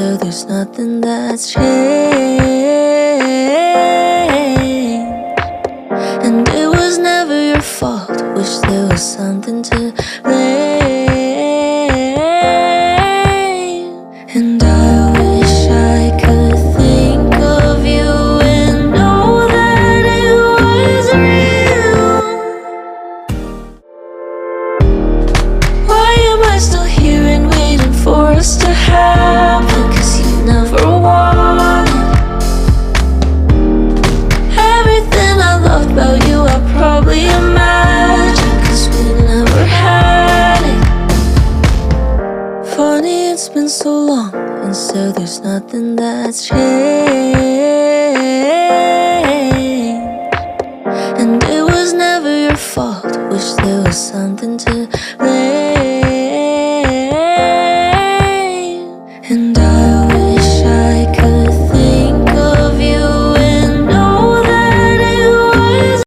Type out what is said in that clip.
so there's nothing that's changed. And it was never your fault, wish there was something to blame. And I wish I could think of you and know that it was real. Why am I still here and waiting for us to happen? 'Cause you never wanted everything I loved about you. I probably imagined, 'cause we never had it. Funny, it's been so long, and so there's nothing that's changed. And it was never your fault, wish there was something to blame.